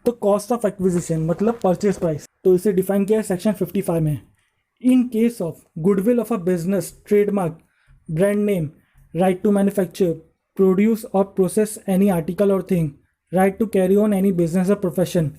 तो cost of acquisition मतलब purchase price, तो इसे डिफाइन किया है सेक्शन 55 में। In case of goodwill of a business, trademark, brand name, right to manufacture, produce और प्रोसेस एनी आर्टिकल और thing, right to carry on any business और profession,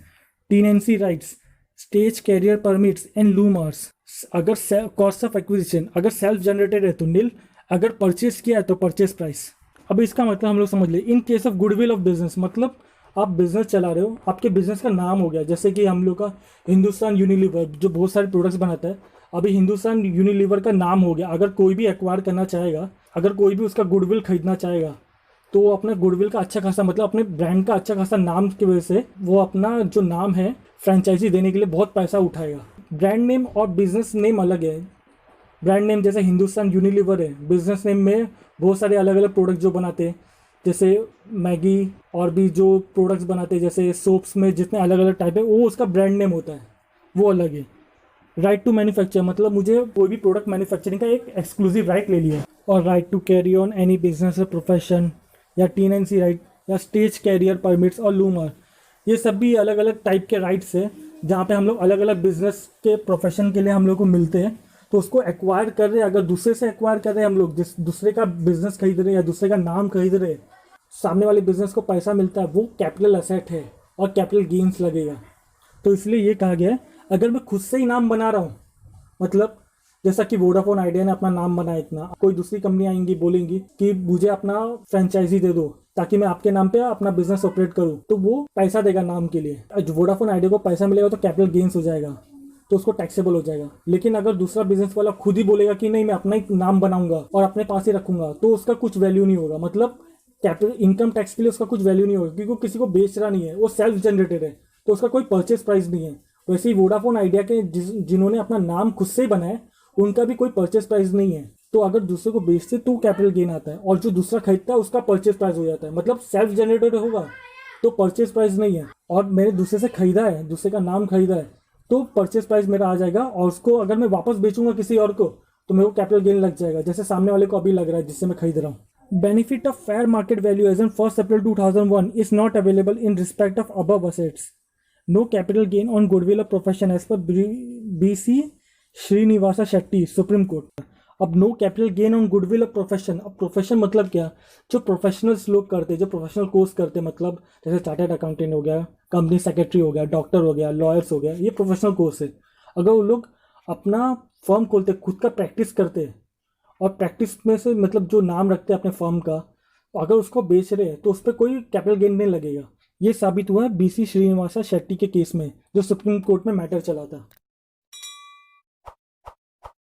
tenancy rights, stage carrier permits and loom hours. अगर cost of acquisition अगर self generated है तो नील, अगर purchase किया है तो परचेज प्राइस। अब इसका मतलब हम लोग समझ ले, इन case of goodwill of business मतलब आप बिजनेस चला रहे हो, आपके बिजनेस का नाम हो गया, जैसे कि हम लोग का हिंदुस्तान यूनिलीवर जो बहुत सारे प्रोडक्ट्स बनाता है, अभी हिंदुस्तान यूनिलीवर का नाम हो गया। अगर कोई भी एक्वायर करना चाहेगा, अगर कोई भी उसका गुडविल खरीदना चाहेगा, तो वो अपना गुडविल का अच्छा खासा मतलब अपने ब्रांड का अच्छा खासा नाम की वजह से वो अपना जो नाम है फ्रेंचाइजी देने के लिए बहुत पैसा उठाएगा। ब्रांड नेम और बिजनेस नेम अलग है। ब्रांड नेम जैसे हिंदुस्तान यूनिलीवर है, बिजनेस नेम में बहुत सारे अलग अलग प्रोडक्ट जो बनाते हैं, जैसे मैगी और भी जो प्रोडक्ट्स बनाते हैं, जैसे सोप्स में जितने अलग अलग टाइप है, वो उसका ब्रांड नेम होता है, वो अलग है। राइट टू मैन्युफैक्चर मतलब मुझे कोई भी प्रोडक्ट मैन्युफैक्चरिंग का एक एक्सक्लूसिव राइट ले लिया। और right to carry on any business और प्रोफेशन, या टीनेंसी राइट, या स्टेज कैरियर परमिट्स और लूमर, ये सब भी अलग अलग टाइप के राइट्स है, जहाँ पे हम लोग अलग अलग बिजनेस के प्रोफेशन के लिए हम लोग को मिलते हैं। तो उसको एक्वायर कर रहे हैं, अगर दूसरे से एक्वायर कर रहे हैं हम लोग, जिस दूसरे का बिजनेस खरीद रहे हैं या दूसरे का नाम खरीद रहे हैं, सामने वाले बिजनेस को पैसा मिलता है, वो कैपिटल असेट है और कैपिटल गेन्स लगेगा। तो इसलिए ये कहा गया है, अगर मैं खुद से ही नाम बना रहा हूँ, मतलब जैसा कि वोडाफोन आइडिया ने अपना नाम बनाया, इतना कोई दूसरी कंपनी आएंगी बोलेंगी कि मुझे अपना फ्रेंचाइजी दे दो ताकि मैं आपके नाम पे अपना बिजनेस ऑपरेट करूँ, तो वो पैसा देगा नाम के लिए। वोडाफोन आइडिया को पैसा मिलेगा तो कैपिटल गेन्स हो जाएगा, तो उसको टैक्सेबल हो जाएगा। लेकिन अगर दूसरा बिजनेस वाला खुद ही बोलेगा कि नहीं मैं अपना ही नाम बनाऊंगा और अपने पास ही रखूंगा, तो उसका कुछ वैल्यू नहीं होगा, मतलब कैपिटल इनकम टैक्स के लिए उसका कुछ वैल्यू नहीं होगा, क्योंकि वो किसी को बेच रहा नहीं है, वो सेल्फ जनरेटेड है, तो उसका कोई परचेज प्राइस नहीं है। वैसे ही वोडाफोन आइडिया के जिन्होंने अपना नाम खुद से ही बनाया, उनका भी कोई परचेज प्राइस नहीं है। तो अगर दूसरे को बेचते तो कैपिटल गेन आता है, और जो दूसरा खरीदता है उसका परचेज प्राइस हो जाता है, मतलब सेल्फ जनरेटेड होगा तो परचेज प्राइस नहीं है। और मैंने दूसरे से खरीदा है, दूसरे का नाम खरीदा है, तो परचेज प्राइस मेरा आ जाएगा, और उसको अगर मैं वापस बेचूंगा किसी और को तो मेरे को कैपिटल गेन लग जाएगा, जैसे सामने वाले को अभी लग रहा है जिससे मैं खरीद रहा हूँ। Benefit of fair market value as on 1 April 2001 is not available in respect of above assets. No capital gain on goodwill of profession as per BC Srinivasa Shetty, supreme court. अब no capital gain on goodwill of profession, अब profession मतलब क्या, जो professionals लोग करते हैं, जो professional course करते हैं, मतलब जैसे चार्टर्ड अकाउंटेंट हो गया, कंपनी सेक्रेटरी हो गया, डॉक्टर हो गया, लॉयर्स हो गया, ये प्रोफेशनल कोर्स है। अगर वो लोग अपना फर्म खोलते, खुद का प्रैक्टिस करते, और प्रैक्टिस में से मतलब जो नाम रखते हैं अपने फर्म का, अगर उसको बेच रहे हैं तो उस पर कोई कैपिटल गेन नहीं लगेगा। ये साबित हुआ BC श्रीनिवासा शेट्टी के केस में, जो सुप्रीम कोर्ट में मैटर चला था।